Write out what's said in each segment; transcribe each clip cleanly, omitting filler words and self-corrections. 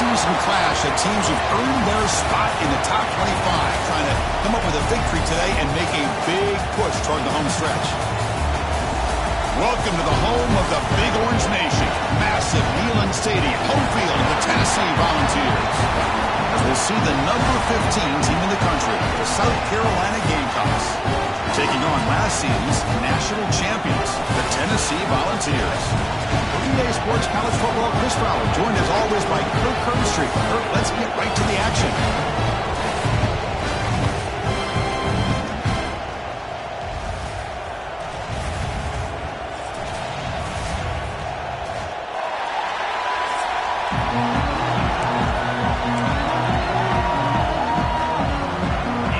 in-season clash of teams who've earned their spot in the top 25, trying to come up with a victory today and make a big push toward the home stretch. Welcome to the home of the Big Orange Nation. Massive Neyland Stadium, home field of the Tennessee Volunteers. As we'll see the number 15 team in the country, the South Carolina Gamecocks, taking on last season's national champions, the Tennessee Volunteers. EA Sports College Football, Chris Fowler, joined as always by Kirk Herbstreit. Kirk, let's get right to the action.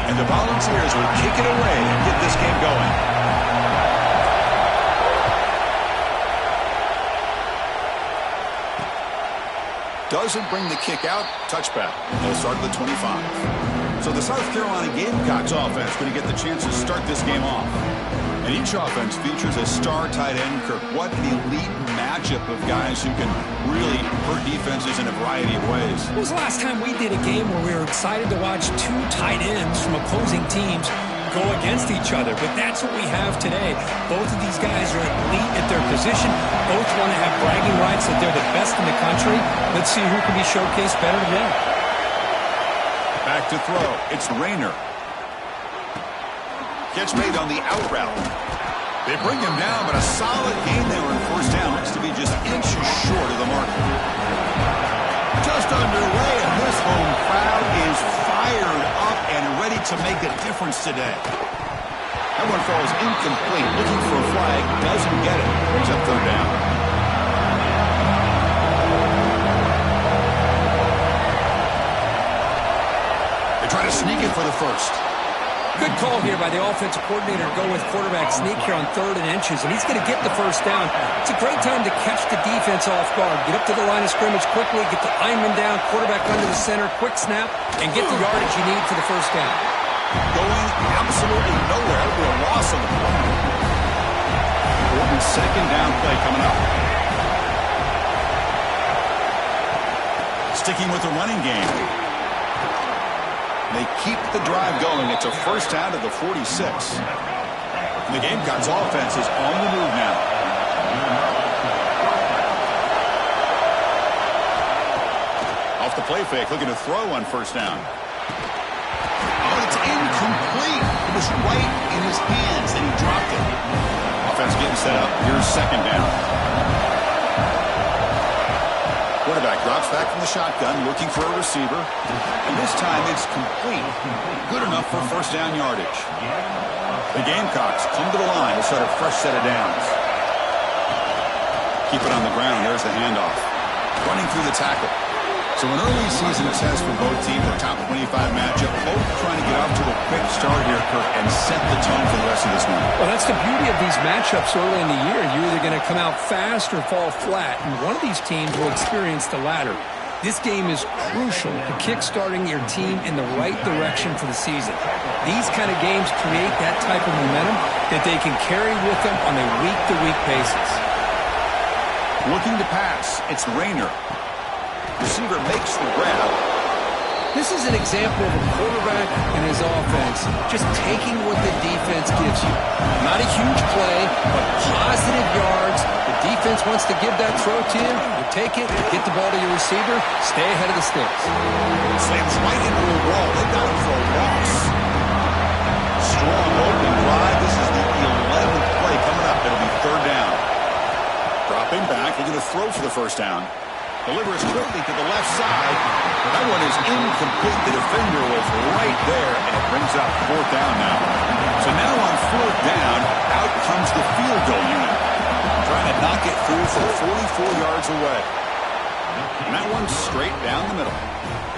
And the Volunteers will kick it away and get this game going. Doesn't bring the kick out. Touchback. They'll start at the 25. So the South Carolina Gamecocks offense going to get the chance to start this game off. And each offense features a star tight end. Kirk, what an elite matchup of guys who can really hurt defenses in a variety of ways. When was the last time we did a game where we were excited to watch two tight ends from opposing teams go against each other? But that's what we have today. Both of these guys are elite at their position. Both want to have bragging rights that they're the best in the country. Let's see who can be showcased better today. Back to throw. It's Rayner. Catch made on the out route. They bring him down, but a solid gain there on first down. Looks to be just inches short of the mark. Just underway, and this home crowd is fired up and ready to make a difference today. That one falls incomplete. Looking for a flag. Doesn't get it. Brings up third down. They try to sneak it for the first. Good call here by the offensive coordinator to go with quarterback sneak here on 3rd and inches, and he's going to get the first down. It's a great time to catch the defense off guard. Get up to the line of scrimmage quickly, get the lineman down, quarterback under the center, quick snap, and get the yardage you need for the first down. Going absolutely nowhere. It'll be a loss on the play. Important second down play coming up. Sticking with the running game. They keep the drive going. It's a first down to the 46. And the Gamecocks offense is on the move now. Off the play fake, looking to throw on first down. Oh, it's incomplete. It was right in his hands, and he dropped it. Offense getting set up. Here's second down. Quarterback drops back from the shotgun, looking for a receiver. And this time it's complete. Good enough for first down yardage. The Gamecocks come to the line to start a fresh set of downs. Keep it on the ground. There's the handoff. Running through the tackle. So an early season test for both teams, a top 25 matchup. Both trying to get off to a quick start here, Kirk, and set the tone for the rest of this one. Well, that's the beauty of these matchups early in the year. You're either going to come out fast or fall flat, and one of these teams will experience the latter. This game is crucial to kick-starting your team in the right direction for the season. These kind of games create that type of momentum that they can carry with them on a week-to-week basis. Looking to pass, it's Rayner. Receiver makes the grab. This is an example of a quarterback and his offense just taking what the defense gives you. Not a huge play, but positive yards. The defense wants to give that throw to you. You take it, get the ball to your receiver, stay ahead of the sticks. Slams right into the wall. They got him for a loss. Strong open drive. This is the 11th play coming up. It'll be third down. Dropping back. They're going to throw for the first down. Delivers quickly to the left side. That one is incomplete. The defender was right there, and it brings up fourth down now. So now on fourth down, out comes the field goal unit. Trying to knock it through from 44 yards away. And that one's straight down the middle.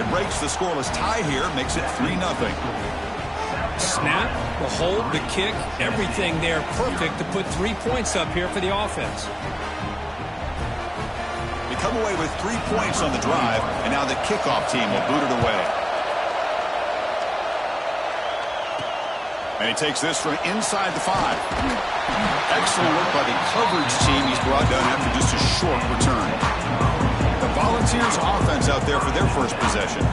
It breaks the scoreless tie here, makes it 3-0. Snap, the hold, the kick, everything there perfect to put 3 points up here for the offense. Come away with 3 points on the drive, and now the kickoff team will boot it away. And he takes this from inside the 5. Excellent work by the coverage team. He's brought down after just a short return. The Volunteers Volunteers offense out there for their first possession.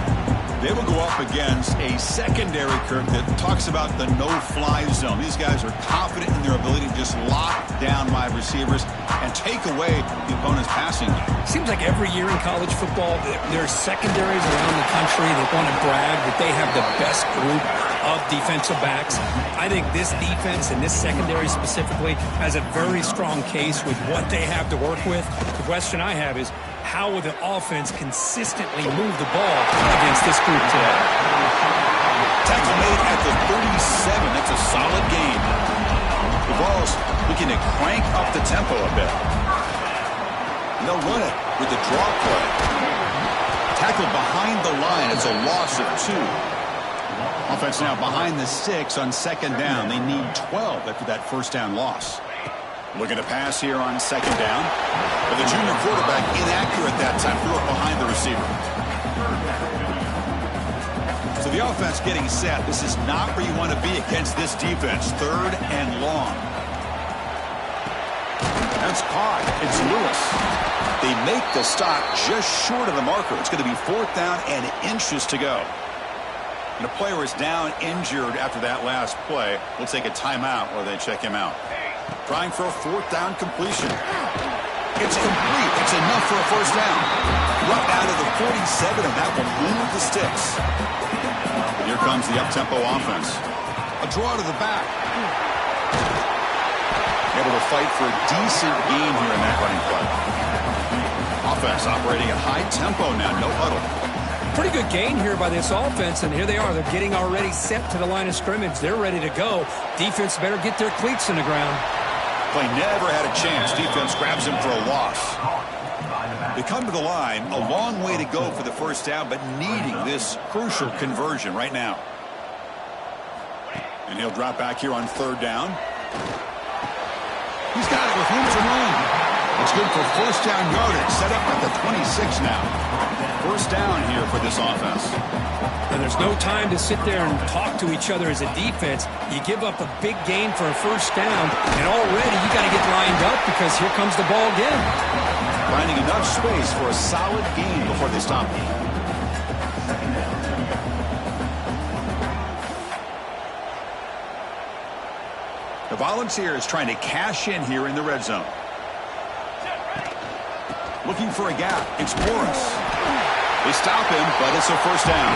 They will go up against a secondary, Kirk, that talks about the no-fly zone. These guys are confident in their ability to just lock down wide receivers and take away the opponent's passing. Seems like every year in college football, there's secondaries around the country that want to brag that they have the best group of defensive backs. I think this defense and this secondary specifically has a very strong case with what they have to work with. The question I have is, how will the offense consistently move the ball against this group today? Tackle made at the 37. That's a solid gain. The Vols looking to crank up the tempo a bit. And they'll run it with the draw play. Tackle behind the line. It's a loss of 2. Offense now behind the 6 on second down. They need 12 after that first down loss. Looking to pass here on second down. But the junior quarterback inaccurate that time. Threw it behind the receiver. So the offense getting set. This is not where you want to be against this defense. Third and long. That's caught. It's Lewis. They make the stop just short of the marker. It's going to be fourth down and inches to go. And the player is down injured after that last play. We'll take a timeout while they check him out. Trying for a fourth down completion. It's complete. It's enough for a first down. Right out of the 47, and that will move the sticks. Here comes the up-tempo offense. A draw to the back. Able to fight for a decent gain here in that running play. Offense operating at high tempo now. No huddle. Pretty good gain here by this offense, and here they are. They're getting already set to the line of scrimmage. They're ready to go. Defense better get their cleats in the ground. Play never had a chance. Defense grabs him for a loss. They come to the line. A long way to go for the first down, but needing this crucial conversion right now. And he'll drop back here on third down. He's got it with room to run. It's good for first down yardage. Set up at the 26 now. First down here for this offense. And there's no time to sit there and talk to each other as a defense. You give up a big gain for a first down, and already you got to get lined up because here comes the ball again. Finding enough space for a solid gain before they stop him. The Volunteers trying to cash in here in the red zone. Looking for a gap. It's Morris. They stop him, but it's a first down.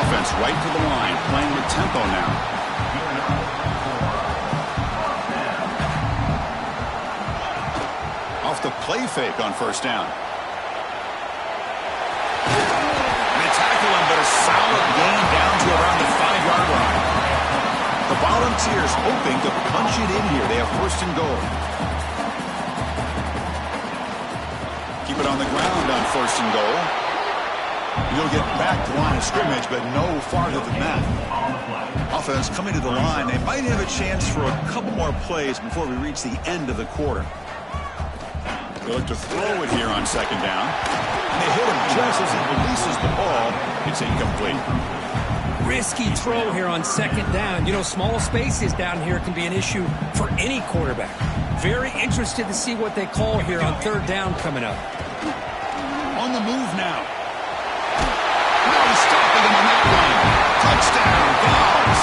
Offense right to the line, playing with tempo now. Off the play fake on first down. They tackle him, but a solid gain down to around the 5-yard line. The Volunteers hoping to punch it in here. They have first and goal. Keep it on the ground on first and goal. You'll get back to line of scrimmage, but no farther than that. Offense coming to the line. They might have a chance for a couple more plays before we reach the end of the quarter. They look to throw it here on second down. And they hit him just as he releases the ball. It's incomplete. Risky throw here on second down. You know, small spaces down here can be an issue for any quarterback. Very interested to see what they call here on third down coming up. On the move now. Now he's stopping him on that one. Touchdown, Vols.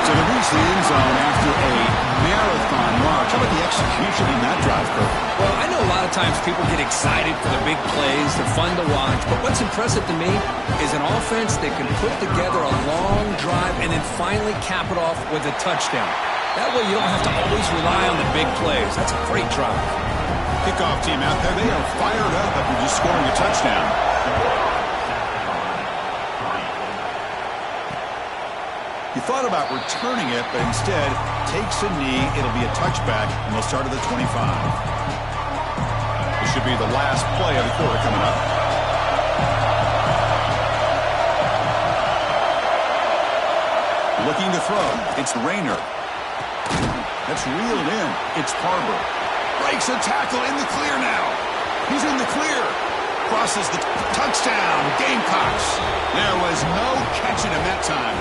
So they reach the end zone after a marathon march. How about the execution in that drive, Kirk? Well, I know a lot of times people get excited for the big plays. They're fun to watch. But what's impressive to me is an offense that can put together a long drive and then finally cap it off with a touchdown. That way you don't have to always rely on the big plays. That's a great drive. Kickoff team out there. They are fired up after just scoring a touchdown. He thought about returning it, but instead takes a knee. It'll be a touchback, and they'll start at the 25. This should be the last play of the quarter coming up. Looking to throw. It's Rayner. That's reeled in. It's Barber. Breaks a tackle in the clear now. He's in the clear. Crosses the touchdown. Gamecocks. There was no catching him that time.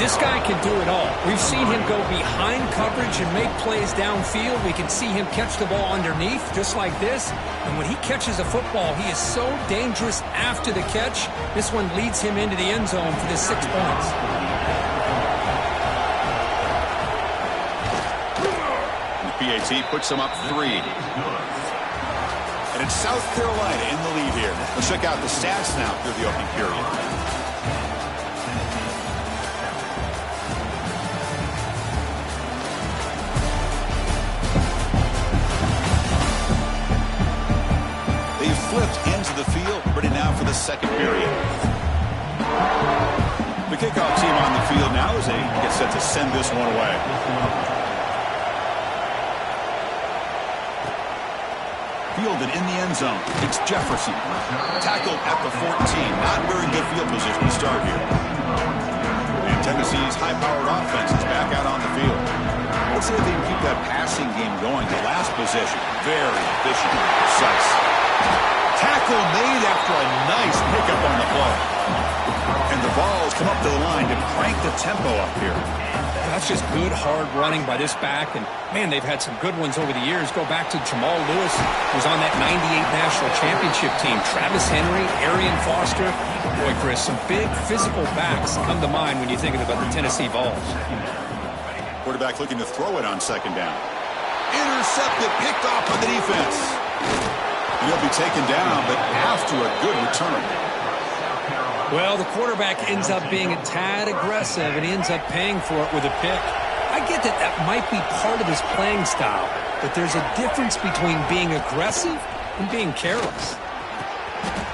This guy can do it all. We've seen him go behind coverage and make plays downfield. We can see him catch the ball underneath, just like this. And when he catches a football, he is so dangerous after the catch. This one leads him into the end zone for the 6 points. The PAT puts him up 3. And it's South Carolina in the lead here. Let's check out the stats now through the opening period. Flipped into the field, ready now for the second period. The kickoff team on the field now as they get set to send this one away. Fielded in the end zone. It's Jefferson. Tackled at the 14. Not very good field position to start here. And Tennessee's high-powered offense is back out on the field. Let's see if they can keep that passing game going. The last possession, very efficient and precise. Tackle made after a nice pickup on the play. And the Vols come up to the line to crank the tempo up here. That's just good, hard running by this back. And, man, they've had some good ones over the years. Go back to Jamal Lewis, who was on that 98 National Championship team. Travis Henry, Arian Foster. Boy, Chris, some big physical backs come to mind when you're thinking about the Tennessee Vols. Quarterback looking to throw it on second down. Intercepted, picked off by the defense. He'll be taken down, but after a good return. Well, the quarterback ends up being a tad aggressive, and he ends up paying for it with a pick. I get that that might be part of his playing style, but there's a difference between being aggressive and being careless.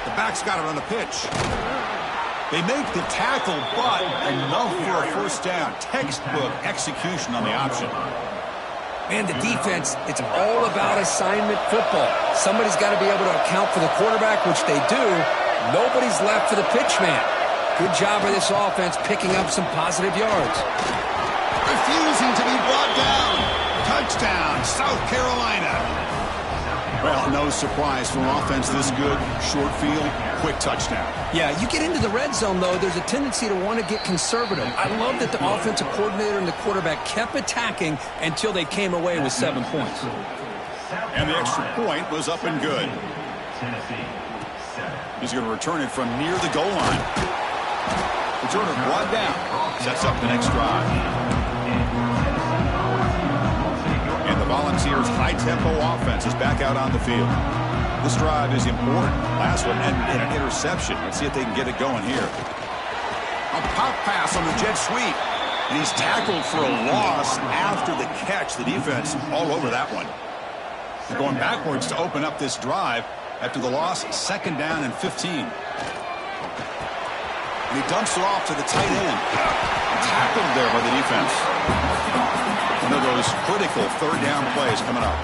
The back's got it on the pitch. They make the tackle, but enough for a first down. Textbook execution on the option. Man, the defense, it's all about assignment football. Somebody's got to be able to account for the quarterback, which they do. Nobody's left for the pitch man. Good job by this offense picking up some positive yards. Refusing to be brought down. Touchdown, South Carolina. Well, no surprise from an offense this good. Short field, quick touchdown. Yeah, you get into the red zone, though, there's a tendency to want to get conservative. I love that the offensive coordinator and the quarterback kept attacking until they came away with 7 points. And the extra point was up and good. He's going to return it from near the goal line. Returner brought down. Sets up the next drive. And the Volunteers' high-tempo offense is back out on the field. This drive is important. Last one and an interception. Let's see if they can get it going here. A pop pass on the jet sweep. And he's tackled for a loss after the catch. The defense all over that one. They're going backwards to open up this drive after the loss. Second down and 15. And he dumps it off to the tight end. Tackled there by the defense. One of those critical third down plays coming up.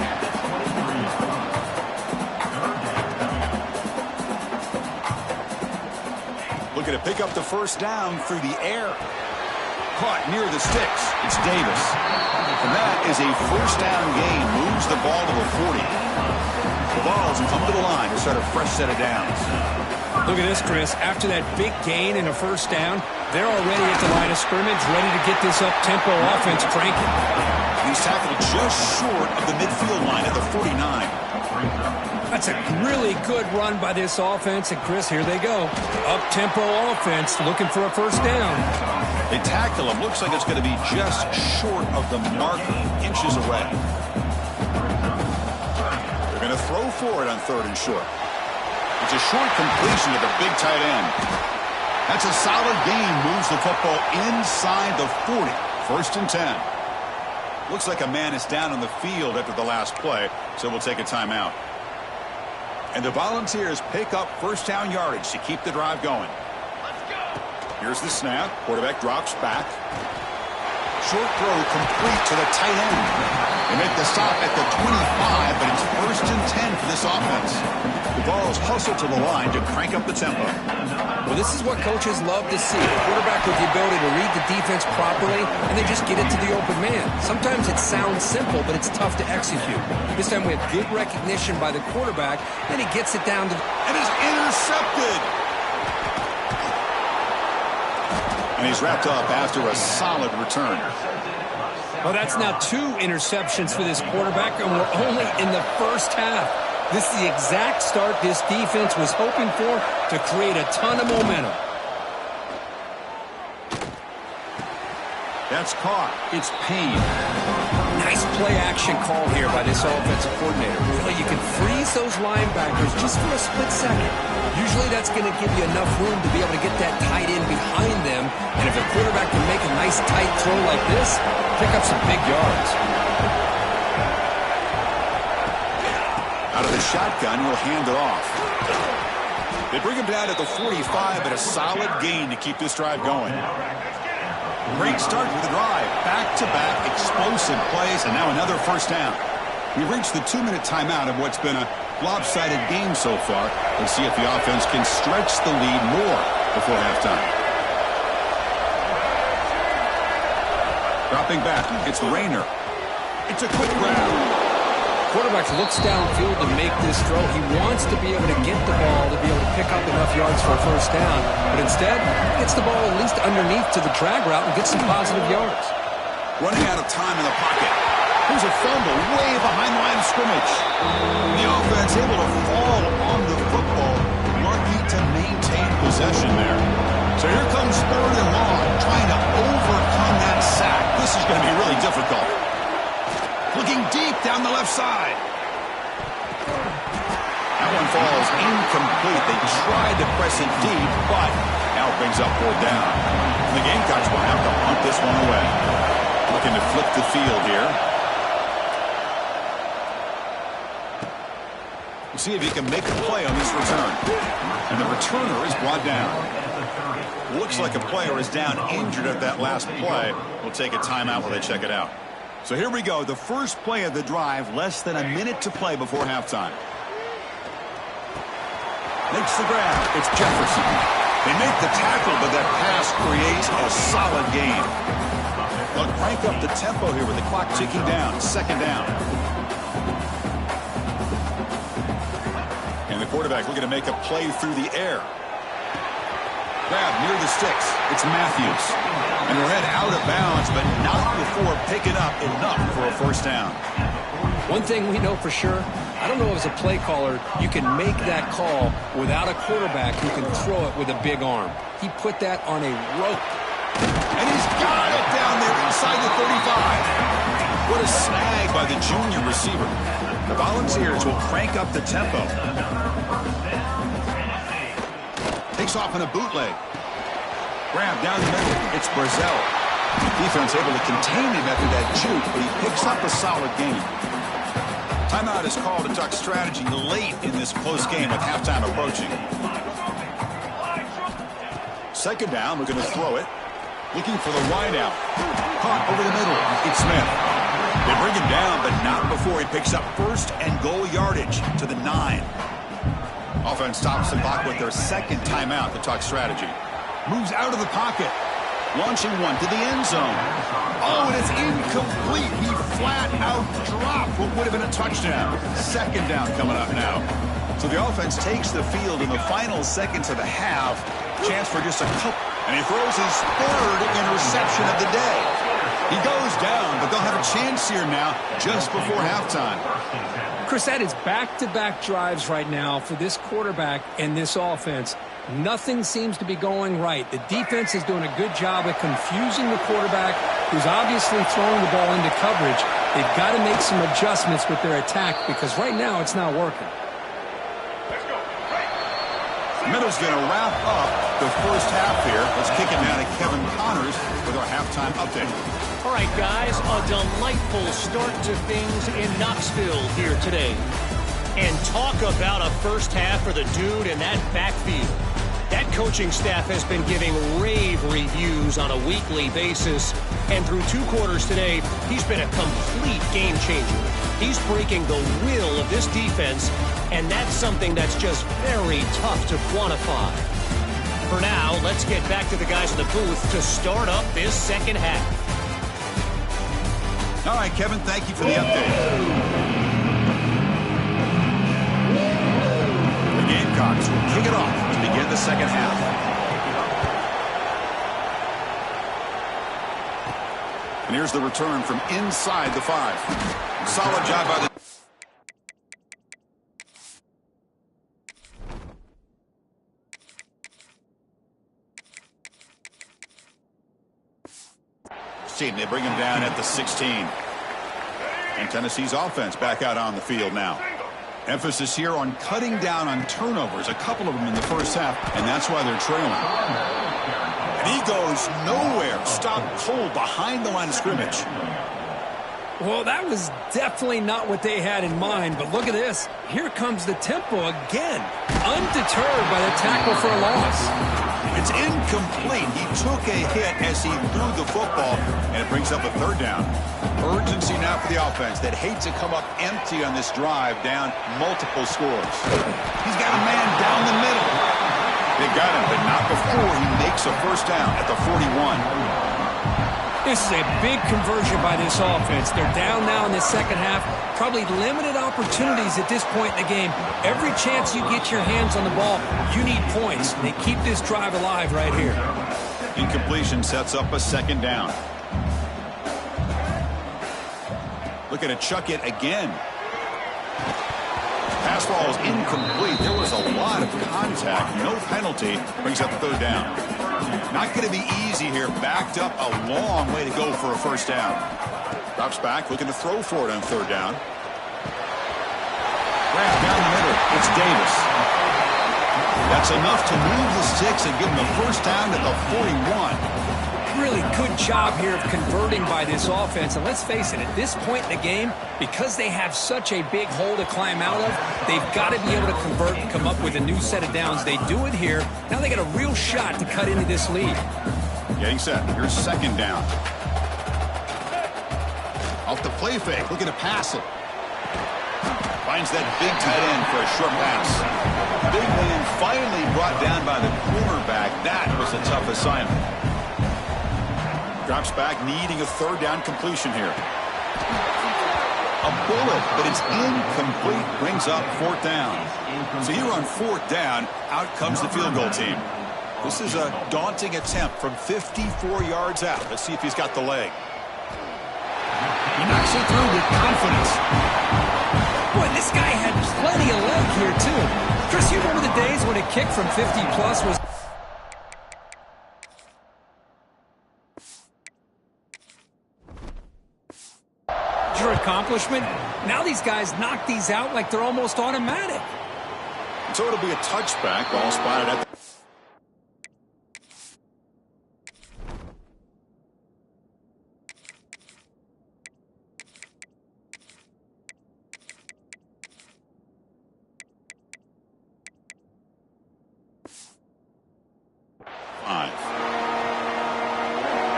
Looking to pick up the first down through the air. Caught near the sticks. It's Davis. And that is a first down gain. Moves the ball to the 40. The Vols come to the line to start a fresh set of downs. Look at this, Chris. After that big gain and a first down, they're already at the line of scrimmage, ready to get this up-tempo offense cranking. He's tackled just short of the midfield line at the 49. That's a really good run by this offense. And, Chris, here they go. Up-tempo offense looking for a first down. They tackle him. Looks like it's going to be just short of the marker, inches away. They're going to throw for it on third and short. It's a short completion to the big tight end. That's a solid gain. Moves the football inside the 40. First and 10. Looks like a man is down on the field after the last play, so we'll take a timeout. And the Volunteers pick up first down yardage to keep the drive going. Let's go. Here's the snap. Quarterback drops back. Short throw complete to the tight end. They make the stop at the 25, but it's first and 10 for this offense. The Vols hustle to the line to crank up the tempo. Well, this is what coaches love to see. A quarterback with the ability to read the defense properly, and they just get it to the open man. Sometimes it sounds simple, but it's tough to execute. This time we have good recognition by the quarterback, then he gets it down to... And is intercepted! And he's wrapped up after a solid return. Well, that's now 2 interceptions for this quarterback, and we're only in the first half. This is the exact start this defense was hoping for to create a ton of momentum. That's caught. It's Payne. Nice play-action call here by this offensive coordinator. Really, you can freeze those linebackers just for a split second. Usually that's going to give you enough room to be able to get that tight end behind them. And if the quarterback can make a nice tight throw like this, pick up some big yards. Out of the shotgun, he'll hand it off. They bring him down at the 45, but a solid gain to keep this drive going. Great start to the drive. Back-to-back explosive plays, and now another first down. We've reached the 2-minute timeout of what's been a lopsided game so far. Let's see if the offense can stretch the lead more before halftime. Dropping back, it's Rayner. It's a quick grab. Quarterback looks downfield to make this throw. He wants to be able to get the ball to be able to pick up enough yards for a first down. But instead, he gets the ball at least underneath to the drag route and gets some positive yards. Running out of time in the pocket. Here's a fumble way behind the line of scrimmage. The offense able to fall on the football, lucky to maintain possession there. So here comes 3rd and long, trying to overcome that sack. This is going to be really difficult. Looking deep down the left side. That one falls incomplete. They tried to press it deep, but now it brings up 4th down. And the Gamecocks will have to punt this one away. Looking to flip the field here. We'll see if he can make a play on this return. And the returner is brought down. Looks like a player is down injured at that last play. We'll take a timeout while they check it out. So here we go, the first play of the drive, less than a minute to play before halftime. Makes the grab. It's Jefferson. They make the tackle, but that pass creates a solid gain. They'll crank up the tempo here with the clock ticking down. 2nd down. And the quarterback looking to make a play through the air. Grab near the sticks. It's Matthews. And they're head out of bounds, but not before picking up enough for a first down. One thing we know for sure, I don't know as a play caller, you can make that call without a quarterback who can throw it with a big arm. He put that on a rope. And he's got it down there inside the 35. What a snag by the junior receiver. The Volunteers will crank up the tempo. Takes off on a bootleg. Grab down the middle. It's Brazel. Defense able to contain him after that juke, but he picks up a solid gain. Timeout is called to talk strategy late in this close game with halftime approaching. 2nd down, we're going to throw it. Looking for the wideout. Caught over the middle. It's Smith. They bring him down, but not before he picks up 1st and goal yardage to the 9. Offense stops the clock with their 2nd timeout to talk strategy. Moves out of the pocket. Launching one to the end zone. Oh, and it's incomplete. He flat out dropped what would have been a touchdown. 2nd down coming up now. So the offense takes the field in the final seconds of the half. Chance for just a couple. And he throws his 3rd interception of the day. He goes down, but they'll have a chance here now just before halftime. Chris, that is back-to-back drives right now for this quarterback and this offense. Nothing seems to be going right. The defense is doing a good job of confusing the quarterback, who's obviously throwing the ball into coverage. They've got to make some adjustments with their attack because right now it's not working. Meadows going to wrap up the first half here. Let's kick it down to Kevin Connors with our halftime update. All right, guys, a delightful start to things in Knoxville here today. And talk about a first half for the dude in that backfield. That coaching staff has been giving rave reviews on a weekly basis. And through 2 quarters today, he's been a complete game changer. He's breaking the will of this defense, and that's something that's just very tough to quantify. For now, let's get back to the guys in the booth to start up this second half. All right, Kevin, thank you for the update. The Gamecocks will kick it off to begin the second half. And here's the return from inside the 5. Solid job by the... They bring him down at the 16. And Tennessee's offense back out on the field now. Emphasis here on cutting down on turnovers, a couple of them in the first half, and that's why they're trailing. And he goes nowhere. Stopped cold behind the line of scrimmage. Well, that was definitely not what they had in mind, but look at this. Here comes the tempo again. Undeterred by the tackle for a loss. It's incomplete. He took a hit as he threw the football, and it brings up a third down. Urgency now for the offense that hates to come up empty on this drive, down multiple scores. He's got a man down the middle. They got him, but not before he makes a first down at the 41. This is a big conversion by this offense. They're down now in the second half. Probably limited opportunities at this point in the game. Every chance you get your hands on the ball, you need points. They keep this drive alive right here. Incompletion sets up a second down. Looking to chuck it again. Pass ball is incomplete. There was a lot of contact. No penalty. Brings up the third down. Not going to be easy here. Backed up a long way to go for a first down. Drops back, looking to throw for it on third down. Grab down the middle. It's Davis. That's enough to move the sticks and give him the first down at the 41. Really good job here of converting by this offense. And let's face it, at this point in the game, because they have such a big hole to climb out of, they've got to be able to convert and come up with a new set of downs. They do it here. Now they got a real shot to cut into this lead. Getting set. Here's second down. Off the play fake. Looking to pass it. Finds that big tight end for a short pass. Big man finally brought down by the cornerback. That was a tough assignment. Drops back, needing a third down completion here. A bullet, but it's incomplete. Brings up fourth down. So here on fourth down, out comes the field goal team. This is a daunting attempt from 54 yards out. Let's see if he's got the leg. He knocks it through with confidence. Boy, this guy had plenty of leg here, too. Chris, you remember the days when a kick from 50-plus was... your accomplishment? Now these guys knock these out like they're almost automatic. So it'll be a touchback. Ball spotted at the...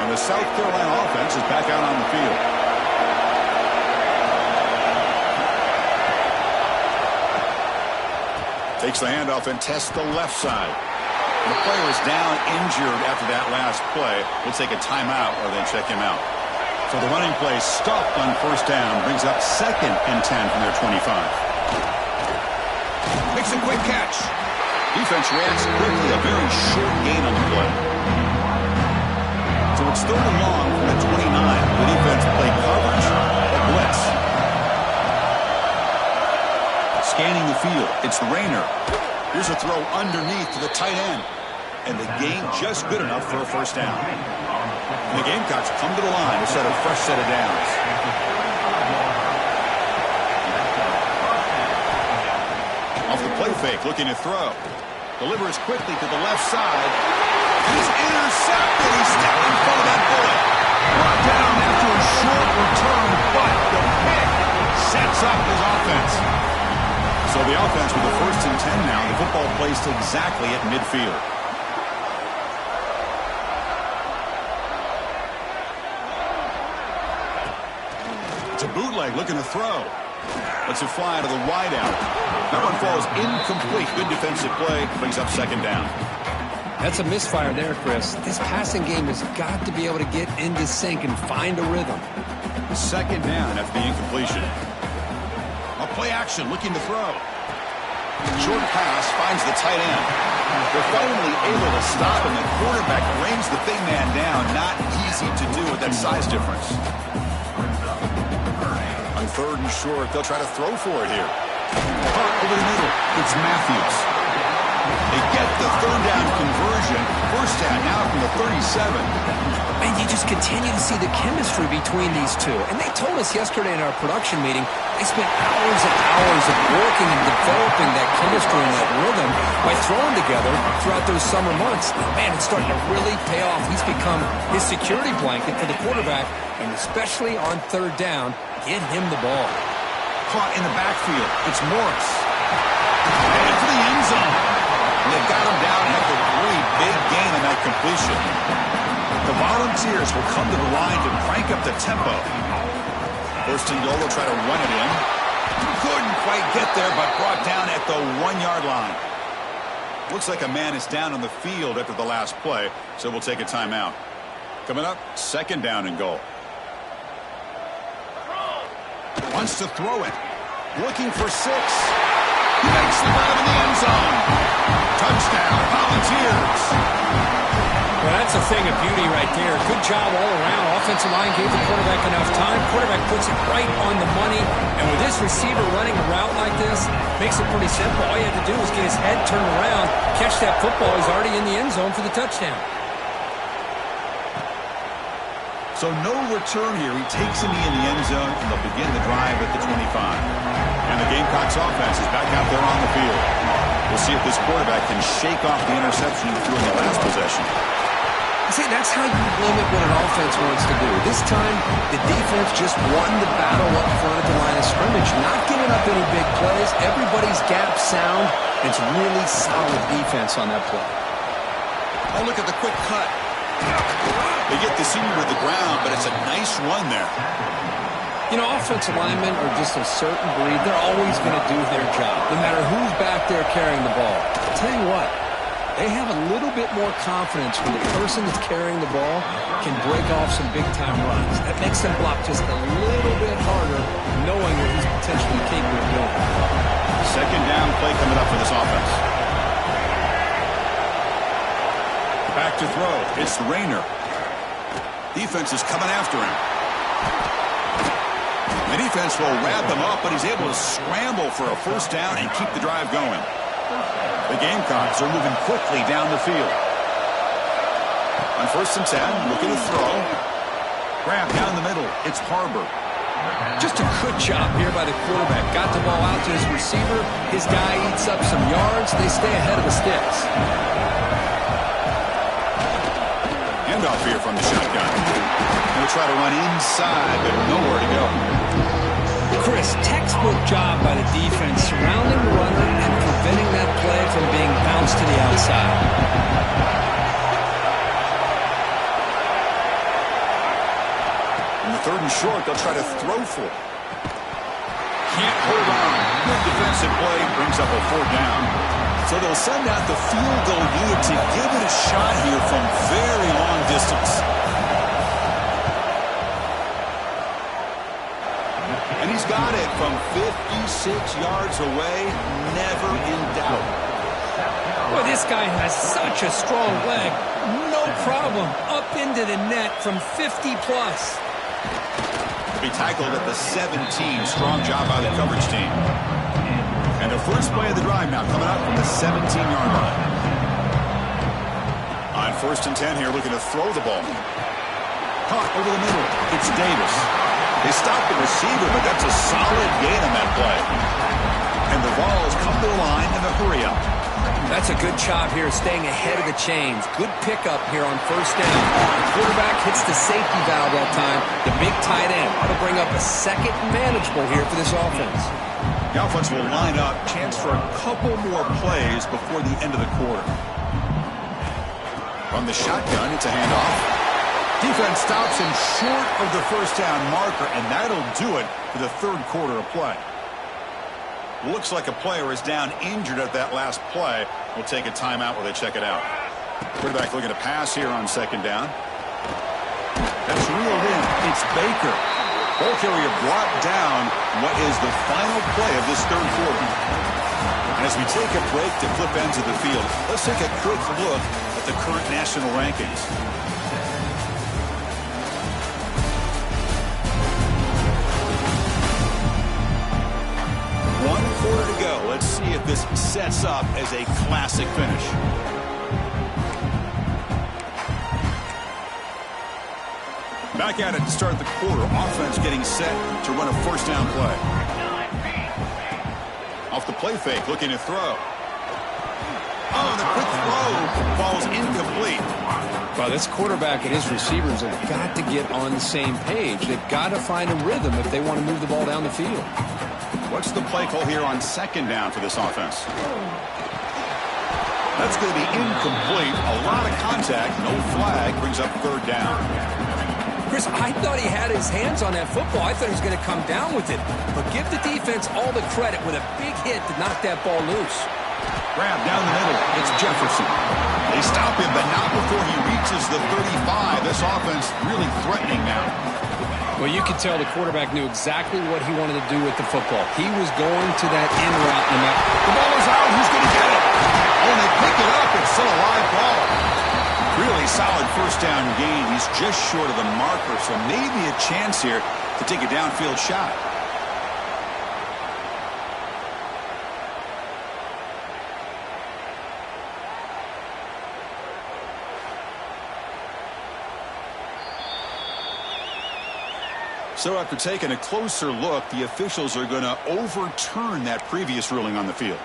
And the South Carolina offense is back out on the field. Takes the handoff and tests the left side. The player is down injured after that last play. We'll take a timeout or then check him out. So the running play stopped on first down. Brings up 2nd and 10 from their 25. Makes a quick catch. Defense reacts quickly. A very short gain on the play. So it's 3rd and long from the 29. The defense played coverage or blitz. Scanning the field. It's the Rainer. Here's a throw underneath to the tight end. And the gain just good enough for a first down. And the Gamecocks come to the line to set a fresh set of downs. Off the play fake, looking to throw. Delivers quickly to the left side. He's intercepted. He's stepped in front of that bullet. Brought down after a short return, but the pick sets up his offense. So the offense with the 1st and 10 now. The football placed exactly at midfield. It's a bootleg looking to throw. Lets it fly to the wideout. That one falls incomplete. Good defensive play. Brings up 2nd down. That's a misfire there, Chris. This passing game has got to be able to get into sync and find a rhythm. 2nd down after the incompletion. A play action, looking to throw. Short pass finds the tight end. They're finally able to stop him. The quarterback brings the big man down. Not easy to do with that that size difference. On 3rd and short, they'll try to throw for it here. Caught over the middle. It's Matthews. They get the 3rd down conversion. First down now from the 37. And you just continue to see the chemistry between these two. And they told us yesterday in our production meeting, they spent hours and hours of working and developing that chemistry and that rhythm by throwing together throughout those summer months. And man, it's starting to really pay off. He's become his security blanket for the quarterback, and especially on 3rd down, get him the ball. Caught in the backfield. It's Morris. And into the end zone. And they've got him down after 3. Big gain on that completion. The Volunteers will come to the line to crank up the tempo. 1st and goal, they'll try to run it in. Couldn't quite get there, but brought down at the 1-yard line. Looks like a man is down on the field after the last play, so we'll take a timeout. Coming up, 2nd down and goal. Wants to throw it. Looking for 6. He makes the grab in the end zone. Touchdown, Volunteers. Well, that's a thing of beauty right there. Good job all around. Offensive line gave the quarterback enough time. Quarterback puts it right on the money. And with this receiver running a route like this, makes it pretty simple. All you have to do is get his head turned around, catch that football. He's already in the end zone for the touchdown. So no return here. He takes him in the end zone, and they'll begin the drive at the 25. And the Gamecocks offense is back out there on the field. We'll see if this quarterback can shake off the interception he threw in the last possession. See, that's how you limit what an offense wants to do. This time, the defense just won the battle up front at the line of scrimmage, not giving up any big plays. Everybody's gap sound. It's really solid defense on that play. Oh, look at the quick cut. They get the senior to the ground, but it's a nice run there. You know, offensive linemen are just a certain breed. They're always going to do their job, no matter who's back there carrying the ball. I'll tell you what, they have a little bit more confidence when the person that's carrying the ball can break off some big-time runs. That makes them block just a little bit harder, knowing what he's potentially capable of doing. 2nd down play coming up for this offense. Back to throw. It's Rayner. Defense is coming after him. The defense will wrap him up, but he's able to scramble for a 1st down and keep the drive going. The Gamecocks are moving quickly down the field. On 1st and 10, looking to throw. Grab down the middle. It's Harbor. Just a good job here by the quarterback. Got the ball out to his receiver. His guy eats up some yards. They stay ahead of the sticks. Handoff here from the shotgun. He'll try to run inside, but nowhere to go. Chris, textbook job by the defense, surrounding the runner and preventing that play from being bounced to the outside. In the 3rd and short, they'll try to throw for it. Can't hold on. Good defensive play brings up a 4th down. So they'll send out the field goal unit to give it a shot here from very long distance. And he's got it from 56 yards away, never in doubt. Boy, this guy has such a strong leg. No problem. Up into the net from 50-plus. Be tackled at the 17. Strong job by the coverage team. And the first play of the drive now coming up from the 17-yard line. On 1st and 10 here, looking to throw the ball. Caught over the middle. It's Davis. They stopped the receiver, but that's a solid gain on that play. And the Vols come to the line in the hurry-up. That's a good job here, staying ahead of the chains. Good pickup here on 1st down. The quarterback hits the safety valve that time. The big tight end ought to bring up a 2nd and manageable here for this offense. The offense will line up. Chance for a couple more plays before the end of the quarter. From the shotgun, it's a handoff. Defense stops him short of the 1st down marker, and that'll do it for the 3rd quarter of play. Looks like a player is down injured at that last play. We'll take a timeout while they check it out. Quarterback looking to pass here on 2nd down. That's reeled in. It's Baker. Ball carrier brought down what is the final play of this 3rd quarter. And as we take a break to flip ends of the field, let's take a quick look at the current national rankings. this sets up as a classic finish. Back at it to start the quarter. Offense getting set to run a first down play. Off the play fake, looking to throw. Oh, the quick throw falls incomplete. Well, this quarterback and his receivers have got to get on the same page. They've got to find a rhythm if they want to move the ball down the field. What's the play call here on second down for this offense? That's going to be incomplete. A lot of contact. No flag. Brings up third down. Chris, I thought he had his hands on that football. I thought he was going to come down with it. But give the defense all the credit with a big hit to knock that ball loose. Grab down the middle. It's Jefferson. They stop him, but not before he reaches the 35. This offense really threatening now. Well, you could tell the quarterback knew exactly what he wanted to do with the football. He was going to that end route. No matter. The ball is out. Who's going to get it? Oh, and they pick it up. It's still a live ball. Really solid first down gain. He's just short of the marker, so maybe a chance here to take a downfield shot. So after taking a closer look, the officials are going to overturn that previous ruling on the field.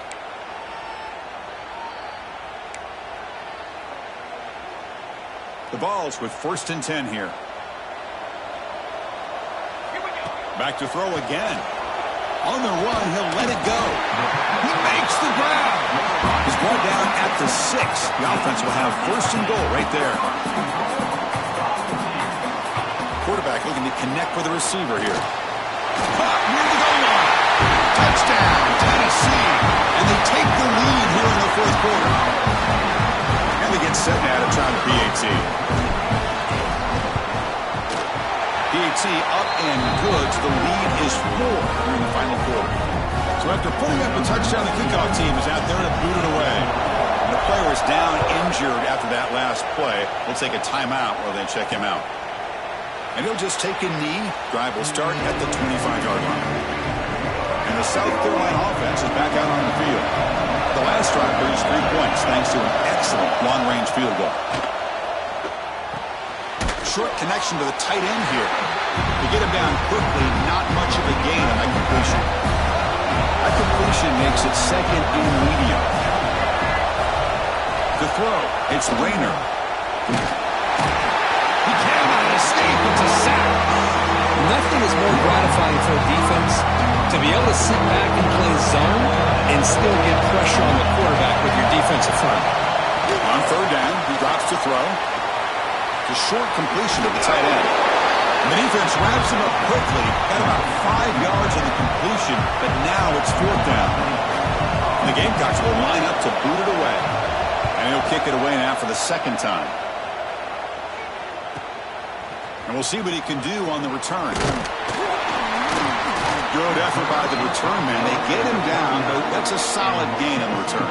The ball's with 1st and 10 here. Back to throw again. On the run, he'll let it go. He makes the grab. He's brought down at the 6. The offense will have 1st and goal right there. Quarterback looking to connect with the receiver here. Caught near the goal line. Touchdown, Tennessee. And they take the lead here in the 4th quarter. And they get set now to try the PAT. PAT up and good. So the lead is 4 here in the final quarter. So after putting up a touchdown, the kickoff team is out there to boot it away. And the player is down injured after that last play. We'll take a timeout while they check him out. And he'll just take a knee. Drive will start at the 25-yard line. And the South Carolina offense is back out on the field. The last drive produced 3 points thanks to an excellent long-range field goal. Short connection to the tight end here. To get him down quickly, not much of a gain on that completion. That completion makes it 2nd and medium. The throw, it's Rayner. Escape, it's a sack. Nothing is more gratifying for a defense to be able to sit back and play zone and still get pressure on the quarterback with your defensive front. On 3rd down, he drops to throw. It's a short completion to the tight end. And the defense wraps him up quickly. Got about 5 yards on the completion, but now it's 4th down. And the Gamecocks will line up to boot it away. And he'll kick it away now for the 2nd time. And we'll see what he can do on the return. Good effort by the return man. They get him down, but that's a solid gain on the return.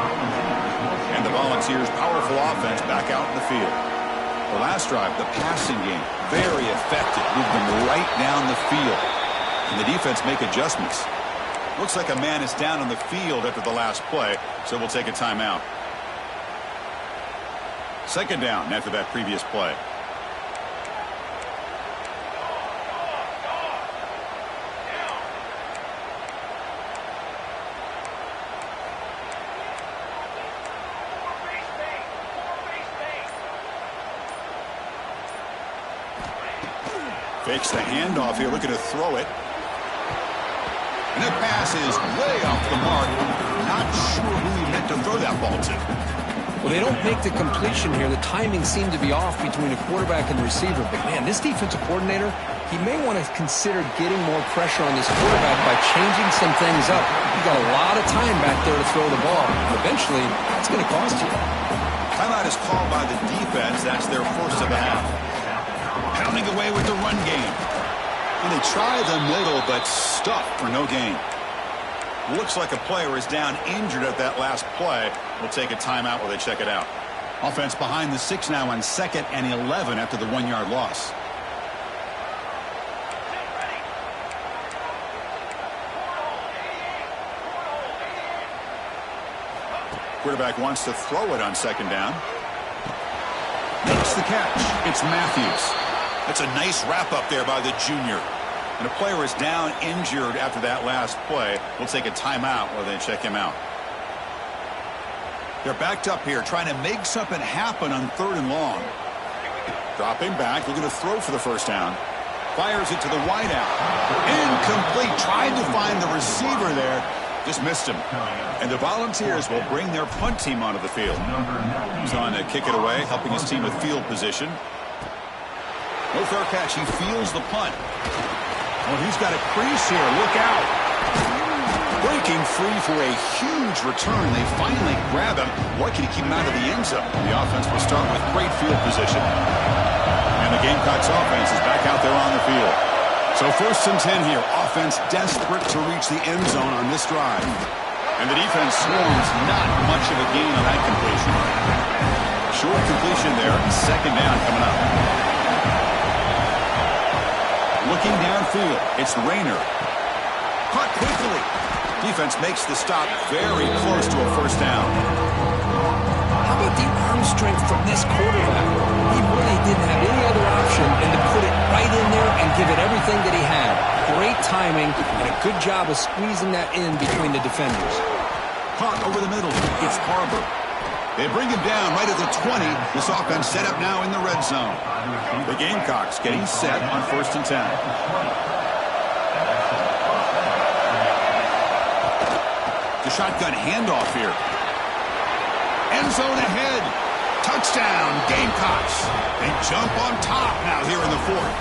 And the Volunteers' powerful offense back out in the field. The last drive, the passing game, very effective. Moved them right down the field. And the defense make adjustments. Looks like a man is down on the field after the last play, so we'll take a timeout. 2nd down after that previous play. Fakes the handoff here, looking to throw it. And that pass is way off the mark. Not sure who he meant to throw that ball to. Well, they don't make the completion here. The timing seemed to be off between the quarterback and the receiver. But, man, this defensive coordinator, he may want to consider getting more pressure on this quarterback by changing some things up. You've got a lot of time back there to throw the ball. Eventually, that's going to cost you. Timeout is called by the defense. That's their 1st of the half. Pounding away with the run game. And they try the middle, but stuffed for no gain. Looks like a player is down injured at that last play. We'll take a timeout while they check it out. Offense behind the 6 now on 2nd and 11 after the 1-yard loss. Quarterback wants to throw it on second down. Makes the catch. It's Matthews. That's a nice wrap-up there by the junior. And a player is down injured after that last play. We'll take a timeout while they check him out. They're backed up here trying to make something happen on 3rd and long. Dropping back, looking to throw for the first down. Fires it to the wideout. Incomplete. Tried to find the receiver there. Just missed him. And the Volunteers will bring their punt team onto the field. He's on to kick it away, helping his team with field position. No fair catch. He feels the punt. Oh, he's got a crease here. Look out. Breaking free for a huge return. They finally grab him. What can he keep him out of the end zone? The offense will start with great field position. And the Gamecocks offense is back out there on the field. So 1st and 10 here. Offense desperate to reach the end zone on this drive. And the defense swarms. Not much of a gain on that completion. Short completion there. Second down coming up. Looking downfield. It's Rayner. Caught quickly. Defense makes the stop very close to a first down. How about the arm strength from this quarterback? He really didn't have any other option than to put it right in there and give it everything that he had. Great timing and a good job of squeezing that in between the defenders. Caught over the middle. It's Harbor. They bring him down right at the 20. This offense set up now in the red zone. The Gamecocks getting set on 1st and 10. The shotgun handoff here. End zone ahead. Touchdown, Gamecocks. They jump on top now here in the 4th.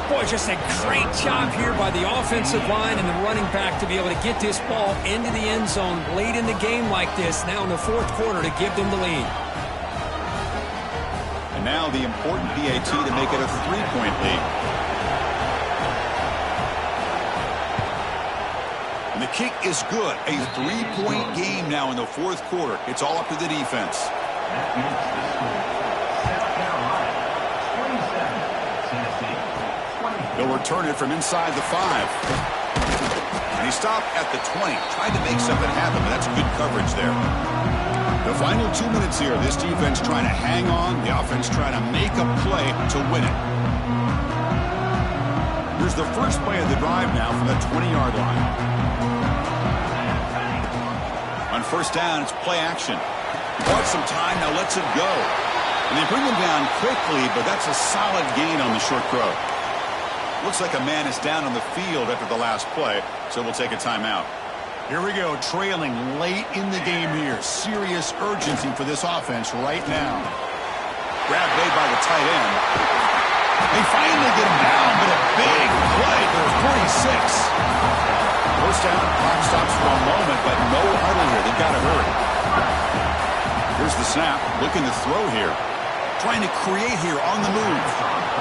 Boy, just a great job here by the offensive line and the running back to be able to get this ball into the end zone late in the game like this, now in the 4th quarter, to give them the lead. And now the important PAT to make it a 3-point lead. And the kick is good. A 3-point game now in the 4th quarter. It's all up to the defense. They'll return it from inside the 5. And he stopped at the 20. Tried to make something happen, but that's good coverage there. The final 2 minutes here. This defense trying to hang on. The offense trying to make a play to win it. Here's the first play of the drive now from the 20-yard line. On first down, it's play action. Bought some time, now lets it go. And they bring him down quickly, but that's a solid gain on the short throw. Looks like a man is down on the field after the last play, so we'll take a timeout. Here we go, trailing late in the game here. Serious urgency for this offense right now. Grab made by the tight end. They finally get him down, but a big play for 46. First down, clock stops for a moment, but no huddle here. They've got to hurry. Here's the snap, looking to throw here. Trying to create here on the move.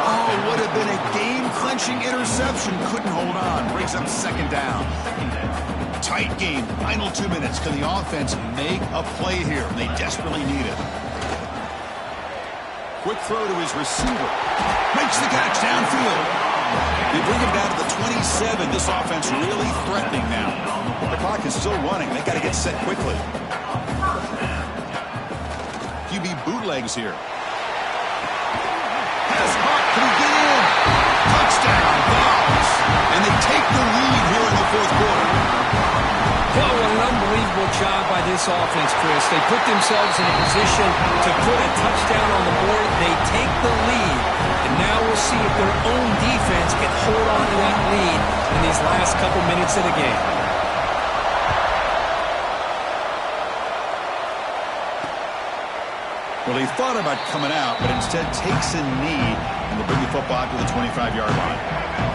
Oh, would have been a game-clinching interception. Couldn't hold on. Brings up second down. Tight game. Final 2 minutes. Can the offense make a play here? They desperately need it. Quick throw to his receiver. Makes the catch downfield. They bring him down to the 27. This offense really threatening now. The clock is still running. They got to get set quickly. QB bootlegs here. Pass caught. Can he get in? Touchdown, Dogs. And they take the lead here in the 4th quarter. Well, what an unbelievable job by this offense, Chris. They put themselves in a position to put a touchdown on the board. They take the lead. And now we'll see if their own defense can hold on to that lead in these last couple minutes of the game. Well, he thought about coming out, but instead takes a knee, and they'll bring the football to the 25-yard line.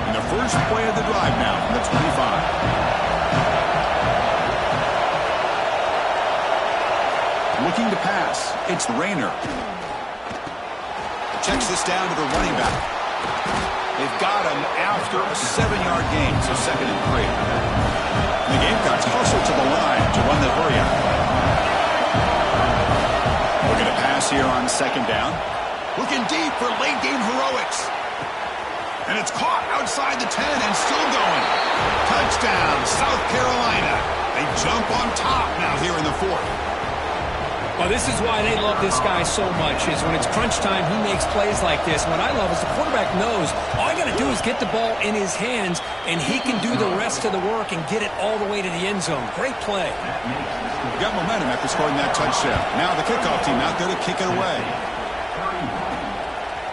And the first play of the drive now from the 25. Looking to pass. It's Rayner. Checks this down to the running back. They've got him after a 7-yard gain, so 2nd and 3. And the Gamecocks hustle to the line to run the hurry out. Looking to pass here on 2nd down. Looking deep for late game heroics. And it's caught outside the 10 and still going. Touchdown, South Carolina. They jump on top now here in the 4th. Well, this is why they love this guy so much, is when it's crunch time, he makes plays like this. What I love is the quarterback knows all I got to do is get the ball in his hands, and he can do the rest of the work and get it all the way to the end zone. Great play. Got momentum after scoring that touchdown. Now the kickoff team out there to kick it away.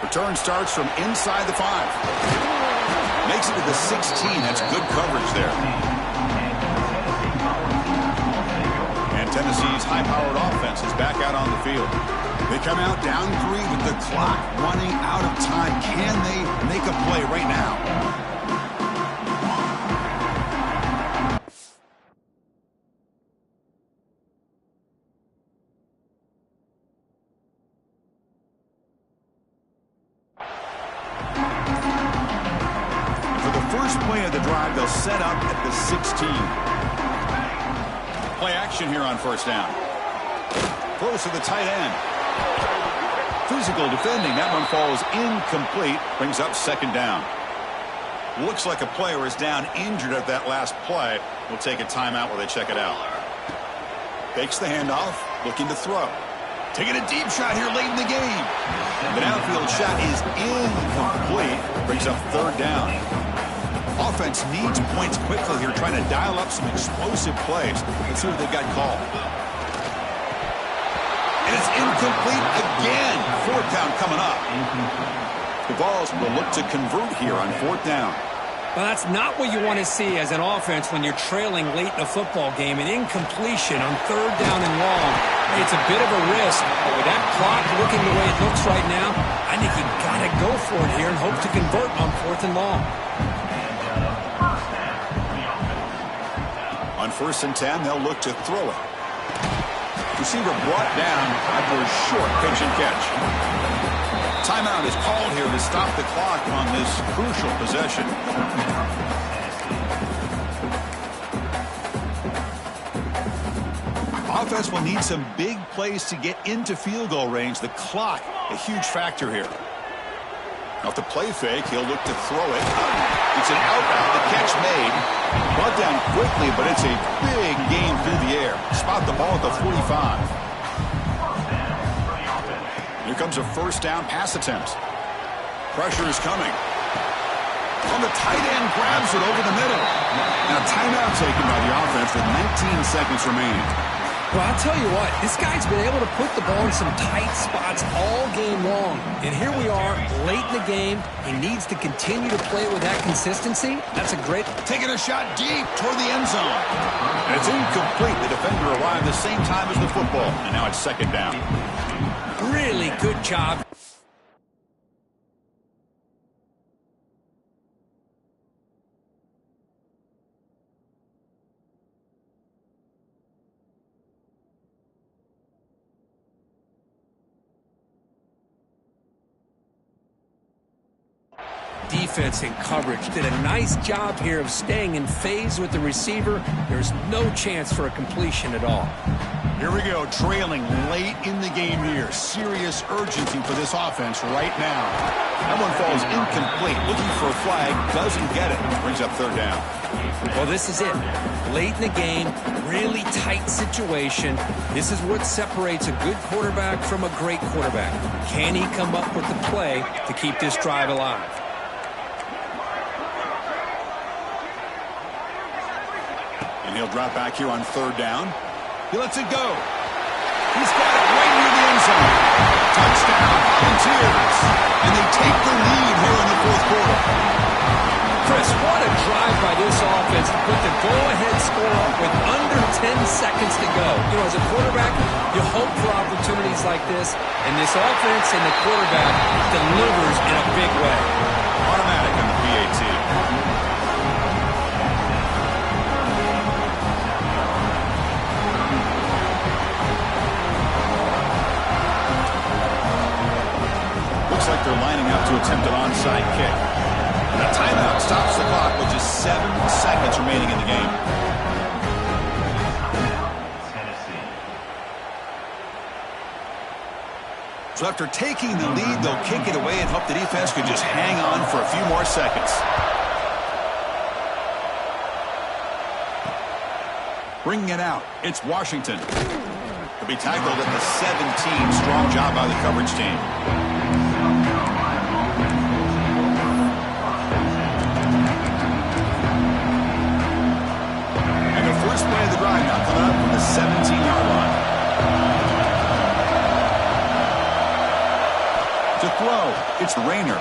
Return starts from inside the 5. Makes it to the 16. That's good coverage there. Tennessee's high-powered offense is back out on the field. They come out down 3 with the clock running out of time. Can they make a play right now? And for the first play of the drive, they'll set up at the 16. Play action here on first down. Throws to the tight end. Physical defending. That one falls incomplete. Brings up second down. Looks like a player is down injured at that last play. We'll take a timeout while they check it out. Fakes the handoff. Looking to throw. Taking a deep shot here late in the game. The downfield shot is incomplete. Brings up third down. Offense needs points quickly here, trying to dial up some explosive plays. Let's see what they've got called. And it's incomplete again. Fourth down coming up. The Vols will look to convert here on fourth down. Well, that's not what you want to see as an offense when you're trailing late in a football game. An incompletion on third down and long. It's a bit of a risk, but with that clock looking the way it looks right now, I think you got to go for it here and hope to convert on fourth and long. On first and 10, they'll look to throw it. Receiver brought down after a short pitch and catch. Timeout is called here to stop the clock on this crucial possession. Offense will need some big plays to get into field goal range. The clock, a huge factor here. Off the play fake, he'll look to throw it. It's an outbound. The catch made. Brought down quickly, but it's a big game through the air. Spot the ball at the 45. Here comes a first down pass attempt. Pressure is coming. On the tight end, grabs it over the middle. Now timeout taken by the offense with 19 seconds remaining. Well, I'll tell you what, this guy's been able to put the ball in some tight spots all game long. And here we are, late in the game. He needs to continue to play with that consistency. That's a great... Taking a shot deep toward the end zone. And it's incomplete. The defender arrived the same time as the football. And now it's second down. Really good job. Defense in coverage did a nice job here of staying in phase with the receiver. There's no chance for a completion at all. Here we go, trailing late in the game here. Serious urgency for this offense right now. That one falls incomplete. Looking for a flag, doesn't get it. Brings up third down. Well, this is it. Late in the game, really tight situation. This is what separates a good quarterback from a great quarterback. Can he come up with the play to keep this drive alive? And he'll drop back here on third down. He lets it go. He's got it right near the end zone. Touchdown, Volunteers. And they take the lead here in the fourth quarter. Chris, what a drive by this offense to put the go-ahead score up with under 10 seconds to go. You know, as a quarterback, you hope for opportunities like this, and this offense and the quarterback delivers in a big way. Automatic on the PAT. Looks like they're lining up to attempt an onside kick. And a timeout stops the clock with just 7 seconds remaining in the game. So after taking the lead, they'll kick it away and hope the defense could just hang on for a few more seconds. Bringing it out, it's Washington. The He'll be tackled at the 17. Strong job by the coverage team. And the first play of the drive now coming up from the 17-yard line. To throw, it's Rayner.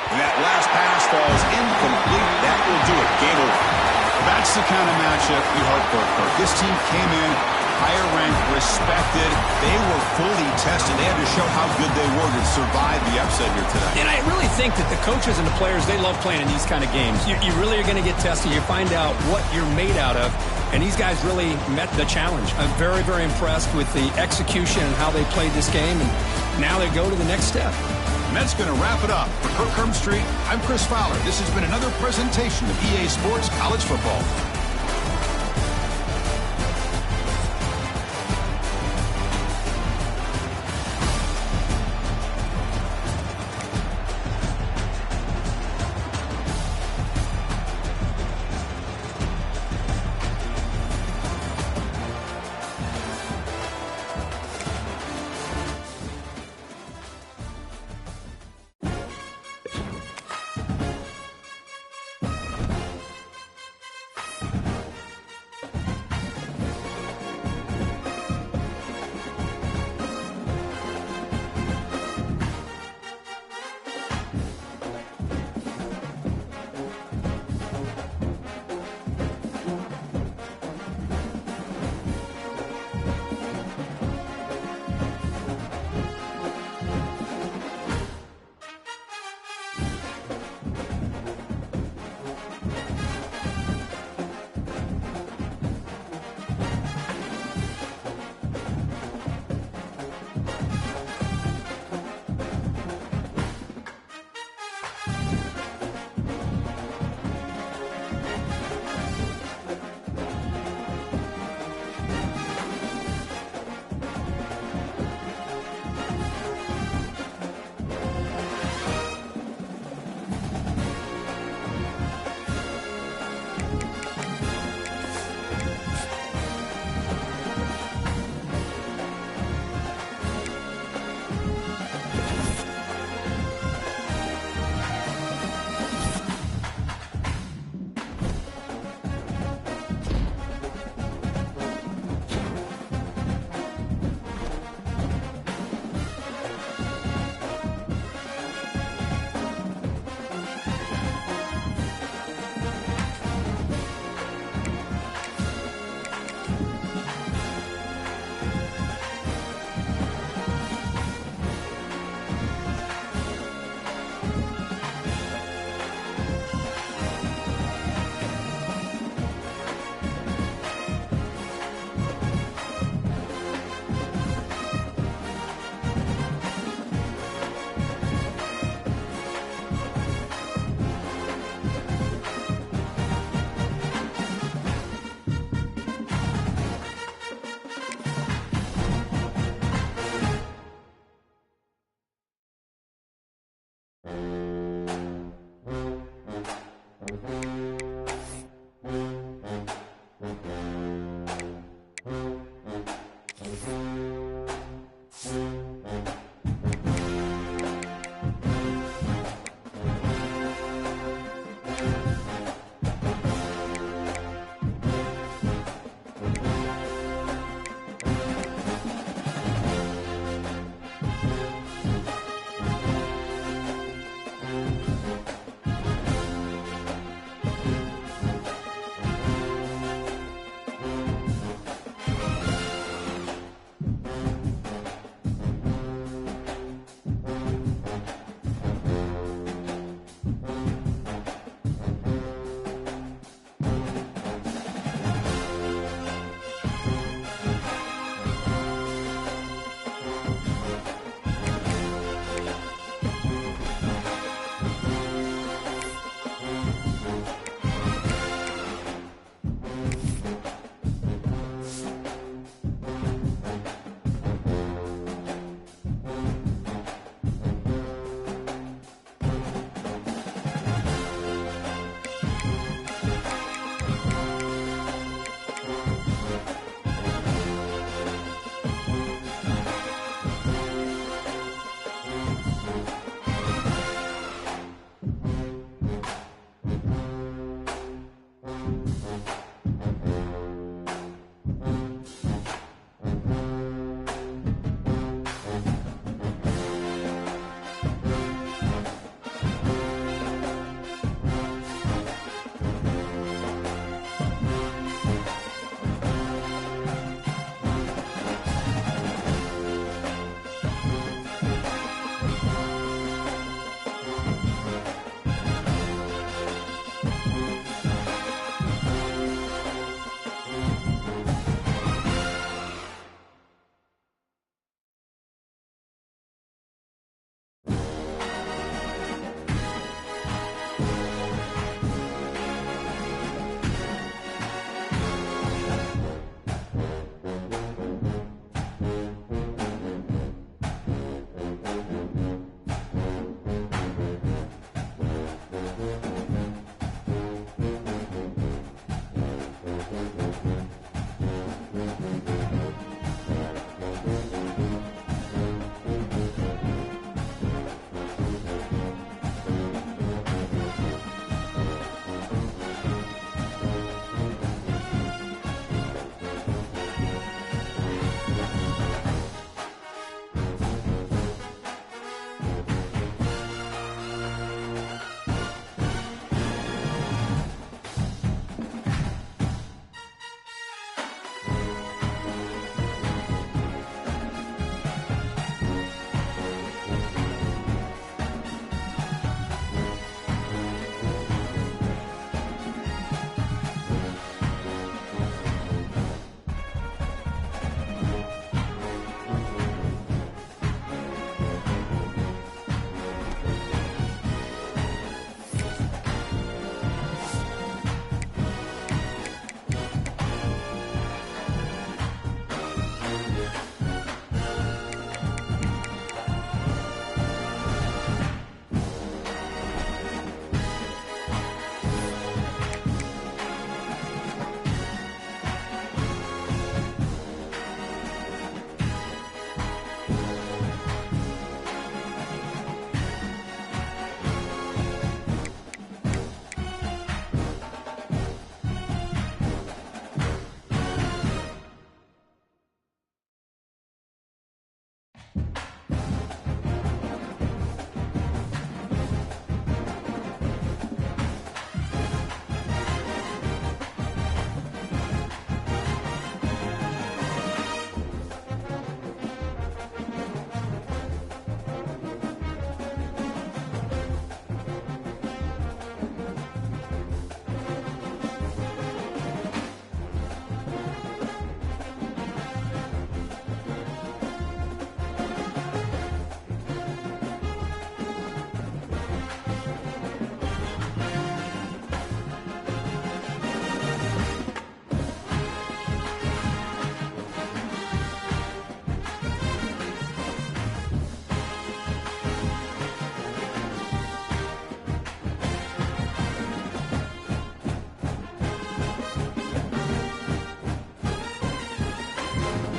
And that last pass falls incomplete. That will do it. Game over. That's the kind of matchup you hope for. This team came in higher ranked, respected. They were fully tested. They had to show how good they were to survive the upset here today. And I really think that the coaches and the players, they love playing in these kind of games. You really are going to get tested. You find out what you're made out of. And these guys really met the challenge. I'm very, very impressed with the execution and how they played this game. And now they go to the next step. And that's going to wrap it up. For Kirk Street, I'm Chris Fowler. This has been another presentation of EA Sports College Football.